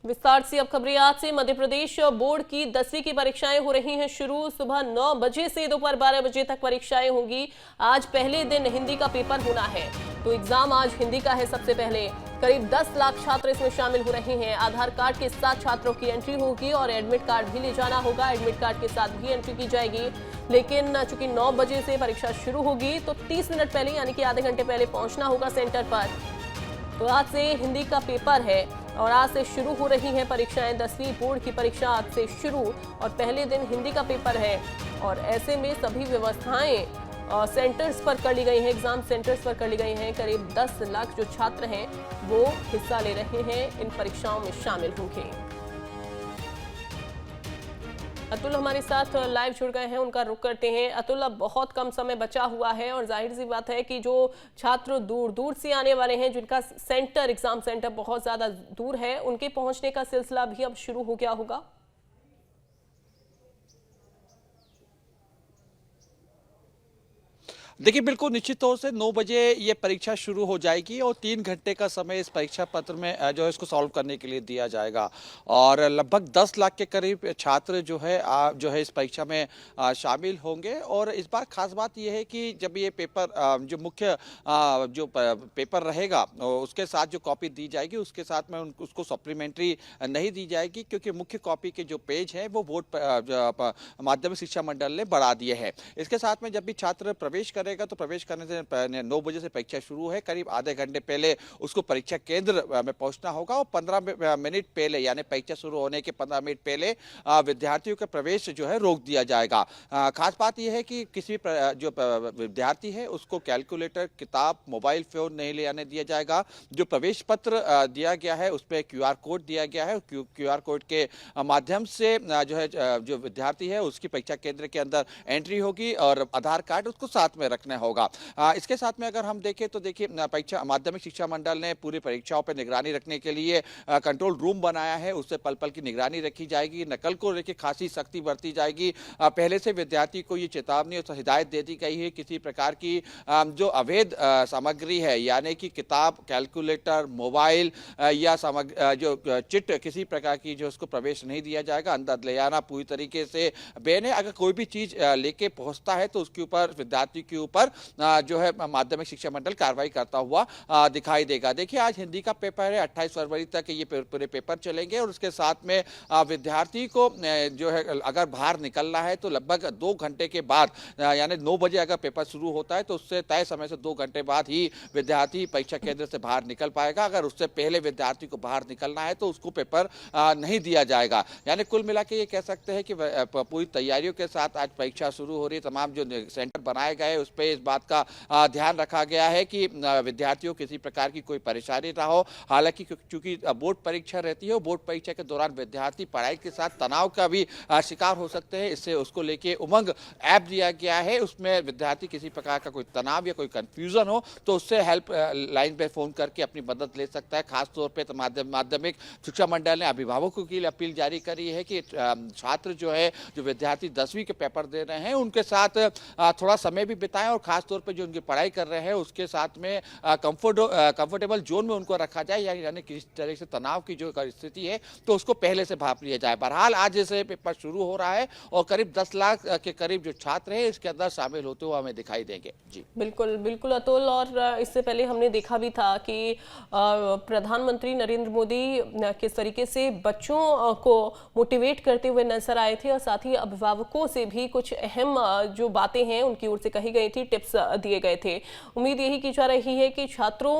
विस्तार से अब खबरें आज से। मध्य प्रदेश बोर्ड की 10वीं की परीक्षाएं हो रही हैं शुरू। सुबह 9 बजे से दोपहर 12 बजे तक परीक्षाएं होंगी। आज पहले दिन हिंदी का पेपर होना है, तो एग्जाम आज हिंदी का है। सबसे पहले करीब 10 लाख छात्र इसमें शामिल हो रहे हैं। आधार कार्ड के साथ छात्रों की एंट्री होगी और एडमिट कार्ड भी ले जाना होगा। एडमिट कार्ड के साथ भी एंट्री की जाएगी, लेकिन चूंकि 9 बजे से परीक्षा शुरू होगी तो 30 मिनट पहले यानी कि आधे घंटे पहले पहुंचना होगा सेंटर पर। तो आज से हिंदी का पेपर है और आज से शुरू हो रही हैं परीक्षाएं। 10वीं बोर्ड की परीक्षा आज से शुरू और पहले दिन हिंदी का पेपर है। और ऐसे में सभी व्यवस्थाएं सेंटर्स पर कर ली गई हैं, एग्जाम सेंटर्स पर कर ली गई हैं। करीब 10 लाख जो छात्र हैं वो हिस्सा ले रहे हैं, इन परीक्षाओं में शामिल होंगे। अतुल हमारे साथ लाइव जुड़ गए हैं, उनका रुख करते हैं। अतुल, अब बहुत कम समय बचा हुआ है और जाहिर सी बात है कि जो छात्र दूर दूर से आने वाले हैं, जिनका सेंटर एग्जाम सेंटर बहुत ज्यादा दूर है, उनके पहुंचने का सिलसिला भी अब शुरू हो गया होगा। देखिए, बिल्कुल निश्चित तौर से 9 बजे ये परीक्षा शुरू हो जाएगी और 3 घंटे का समय इस परीक्षा पत्र में जो है इसको सॉल्व करने के लिए दिया जाएगा। और लगभग 10 लाख के करीब छात्र जो है इस परीक्षा में शामिल होंगे। और इस बार खास बात यह है कि जब ये पेपर जो मुख्य जो पेपर रहेगा उसके साथ जो कॉपी दी जाएगी उसके साथ में उसको सप्लीमेंट्री नहीं दी जाएगी, क्योंकि मुख्य कॉपी के जो पेज हैं वो बोर्ड माध्यमिक शिक्षा मंडल ने बढ़ा दिए हैं। इसके साथ में जब भी छात्र प्रवेश करेगा तो प्रवेश करने से 9 बजे से परीक्षा शुरू है, करीब आधे घंटे पहले उसको परीक्षा केंद्र में पहुंचना होगा और 15 मिनट पहले यानी परीक्षा शुरू होने के 15 मिनट पहले विद्यार्थियों का प्रवेश जो है रोक दिया जाएगा। खास बात यह है कि किसी जो विद्यार्थी है उसको कैलकुलेटर, किताब, मोबाइल फोन नहीं ले आने दिया जाएगा। जो प्रवेश पत्र दिया गया है उसमें QR कोड दिया गया है। QR कोड के माध्यम से जो विद्यार्थी है उसकी परीक्षा केंद्र के अंदर एंट्री होगी और आधार कार्ड उसको साथ में रखना होगा। इसके साथ में अगर हम देखें तो देखिए, परीक्षा माध्यमिक शिक्षा मंडल ने पूरी परीक्षाओं पर निगरानी रखने के लिए कंट्रोल रूम बनाया है। उससे पल पल की निगरानी रखी जाएगी। नकल को लेकर खासी सख्ती बरती जाएगी। पहले से विद्यार्थी को ये चेतावनी और हिदायत दे दी गई है, किसी प्रकार की जो अवैध सामग्री है यानी कि किताब, कैलकुलेटर, मोबाइल या जो चिट, किसी प्रकार की जो उसको प्रवेश नहीं दिया जाएगा। अंदर ले आना पूरी तरीके से बैन है। अगर कोई भी चीज लेके पहुंचता है तो उसके ऊपर विद्यार्थी के ऊपर जो है माध्यमिक शिक्षा मंडल कार्रवाई करता हुआ दिखाई देगा। देखिए, आज हिंदी का पेपर है, 28 फरवरी तक ये पूरे पेपर चलेंगे और उसके साथ में विद्यार्थी को जो है अगर बाहर निकलना है तो लगभग 2 घंटे के बाद यानी 9 बजे अगर पेपर शुरू होता है तो उससे तय समय से 2 घंटे बाद ही विद्यार्थी परीक्षा केंद्र से बाहर निकल पाएगा। अगर उससे पहले विद्यार्थी को बाहर निकलना है तो उसको पेपर नहीं दिया जाएगा। यानी कुल मिला के ये कह सकते हैं कि पूरी तैयारियों के साथ आज परीक्षा शुरू हो रही है। तमाम जो सेंटर बनाए गए उस पे इस बात का ध्यान रखा गया है कि विद्यार्थियों किसी प्रकार की कोई परेशानी ना हो। हालांकि चूंकि बोर्ड परीक्षा रहती है, बोर्ड परीक्षा के दौरान विद्यार्थी पढ़ाई के साथ तनाव का भी शिकार हो सकते हैं। इससे उसको लेके उमंग ऐप दिया गया है, उसमें विद्यार्थी किसी प्रकार का कोई तनाव या कोई कंफ्यूजन हो तो उससे हेल्प लाइन पे फोन करके अपनी मदद ले सकता है। खासतौर पर माध्यमिक शिक्षा मंडल ने अभिभावकों की अपील जारी करी है कि छात्र जो विद्यार्थी 10वीं के पेपर दे रहे हैं उनके साथ थोड़ा समय भी बिताएं और खास तौर पे जो उनकी पढ़ाई कर रहे हैं उसके साथ में कंफर्टेबल जोन में उनको रखा जाए, यानी किसी तरह से तनाव की जो स्थिति है तो उसको पहले से भाप लिया जाए। बहरहाल आज जैसे पेपर शुरू हो रहा है और करीब 10 लाख के करीब जो छात्र हैं इसके अंदर शामिल होते हुए हमें दिखाई देंगे। जी बिल्कुल बिल्कुल अतुल। और इससे पहले हमने देखा भी था कि प्रधानमंत्री नरेंद्र मोदी किस तरीके से बच्चों को मोटिवेट करते हुए नजर आए थे और साथ ही अभिभावकों से भी कुछ अहम जो बातें हैं उनकी ओर से कही गई थी, टिप्स दिए गए थे। उम्मीद यही की जा रही है कि छात्रों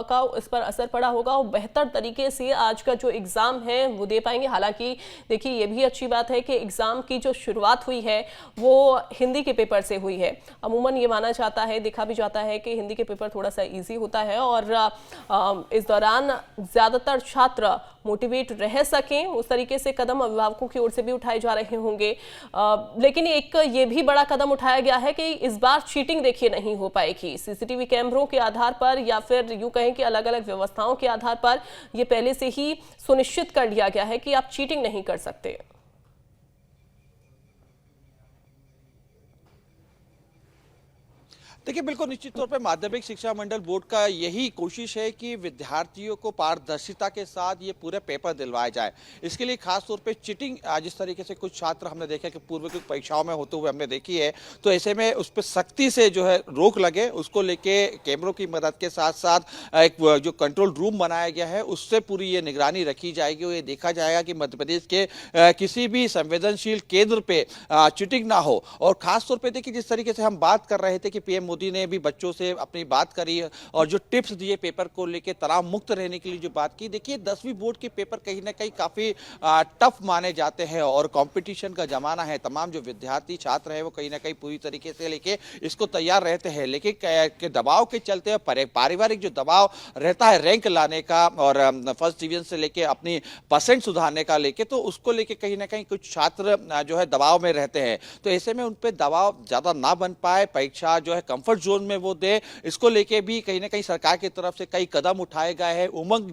का इस पर असर पड़ा होगा और बेहतर तरीके से आज का जो एग्जाम है वो दे पाएंगे। हालांकि देखिए, ये भी अच्छी बात है कि एग्जाम की जो शुरुआत हुई है वो हिंदी के पेपर से हुई है। अमूमन ये माना जाता है, देखा भी जाता है कि हिंदी के पेपर थोड़ा सा इजी होता है और इस दौरान ज्यादातर छात्र मोटिवेट रह सकें उस तरीके से कदम अभिभावकों की ओर से भी उठाए जा रहे होंगे। लेकिन एक ये भी बड़ा कदम उठाया गया है कि इस बार चीटिंग देखिए नहीं हो पाएगी। सीसीटीवी कैमरों के आधार पर या फिर यूं कहें कि अलग अलग व्यवस्थाओं के आधार पर यह पहले से ही सुनिश्चित कर लिया गया है कि आप चीटिंग नहीं कर सकते। देखिए, बिल्कुल निश्चित तौर पे माध्यमिक शिक्षा मंडल बोर्ड का यही कोशिश है कि विद्यार्थियों को पारदर्शिता के साथ ये पूरे पेपर दिलवाए जाए। इसके लिए खास तौर पे चीटिंग जिस तरीके से कुछ छात्र हमने देखा कि पूर्व की परीक्षाओं में होते हुए हमने देखी है, तो ऐसे में उस पर सख्ती से जो है रोक लगे, उसको लेके कैमरों की मदद के साथ साथ एक जो कंट्रोल रूम बनाया गया है उससे पूरी ये निगरानी रखी जाएगी और ये देखा जाएगा कि मध्य प्रदेश के किसी भी संवेदनशील केंद्र पे चीटिंग ना हो। और खास तौर पे देखिए, जिस तरीके से हम बात कर रहे थे कि पीएम मोदी ने भी बच्चों से अपनी बात करी और जो टिप्स दिए पेपर को लेके तनाव मुक्त रहने के लिए जो बात की, देखिए 10वीं बोर्ड के पेपर कहीं ना कहीं काफी टफ माने जाते हैं और कंपटीशन का जमाना है। तमाम जो विद्यार्थी छात्र है वो कहीं ना कहीं पूरी तरीके से लेके इसको तैयार रहते हैं, लेकिन के दबाव के चलते पारिवारिक जो दबाव रहता है रैंक लाने का और फर्स्ट डिवीजन से लेके अपनी परसेंट सुधारने का लेके, तो उसको लेके कहीं ना कहीं कुछ छात्र जो है दबाव में रहते हैं। तो ऐसे में उन पर दबाव ज्यादा ना बन पाए, परीक्षा जो है कंफर्ट जोन में वो दे, इसको लेके भी कहीं ना कहीं सरकार की तरफ से कई कदम उठाए गए हैं। उमंग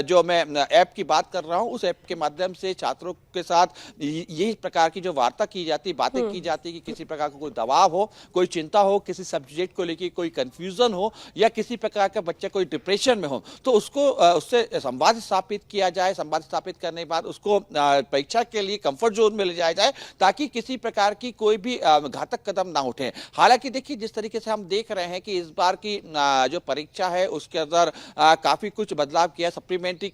जो मैं ऐप की बात कर रहा हूं, उस ऐप के माध्यम से छात्रों के साथ यही प्रकार की जो वार्ता की जाती, बातें की जाती कि किसी प्रकार का कोई दबाव हो, कोई चिंता हो, किसी सब्जेक्ट को लेके कोई कंफ्यूजन हो या किसी प्रकार का बच्चा कोई डिप्रेशन में हो, तो उसको उससे संवाद स्थापित किया जाए। संवाद स्थापित करने के बाद उसको परीक्षा के लिए कंफर्ट जोन में ले जाया जाए ताकि किसी प्रकार की कोई भी घातक कदम ना उठे। हालांकि देखिए, जिस तरीके से हम देख रहे हैं कि इस बार की जो परीक्षा है उसके अंदर काफी कुछ बदलाव किया। सप्लीमेंट्री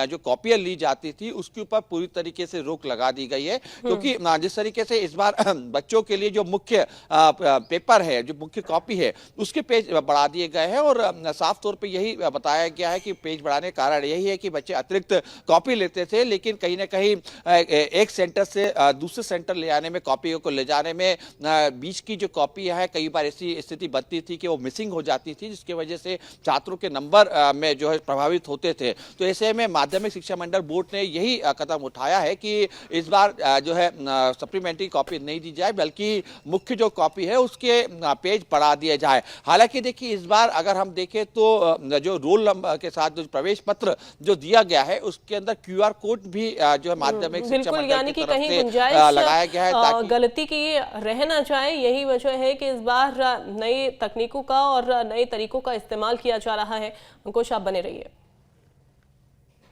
जो कॉपियां ली जाती थी उसके ऊपर पूरी तरीके से रोक लगा दी गई है, क्योंकि जिस तरीके से इस बार बच्चों के लिए जो मुख्य पेपर है, जो मुख्य कॉपी है, उसके पेज बढ़ा दिए गए हैं और साफ तौर पे यही बताया गया है कि पेज बढ़ाने का कारण यही है कि बच्चे अतिरिक्त कॉपी लेते थे, लेकिन कहीं ना कहीं एक सेंटर से दूसरे सेंटर ले आने में, कॉपियों को ले जाने में बीच की जो कॉपी है कई बार ऐसी स्थिति बनती थी कि वो मिसिंग हो जाती थी, जिसकी वजह से छात्रों के नंबर में जो है प्रभावित होते थे। तो ऐसे में माध्यमिक शिक्षा मंडल बोर्ड ने यही कदम उठाया है कि इस बार जो है सप्लीमेंट्री कॉपी नहीं दी जाए, बल्कि मुख्य जो कॉपी है उसके पेज बढ़ा दिए जाए। हालांकि देखिए, इस बार अगर हम देखें तो जो रोल नंबर के साथ जो प्रवेश पत्र जो दिया गया है उसके अंदर QR कोड भी जो है माध्यमिक शिक्षा मंडल की तरफ से लगाया गया है ताकि गलती की रह ना जाए। यही वजह है कि इस बार नई तकनीकों का और नए तरीकों का इस्तेमाल किया जा रहा है। अंकुश, आप बने रहिए।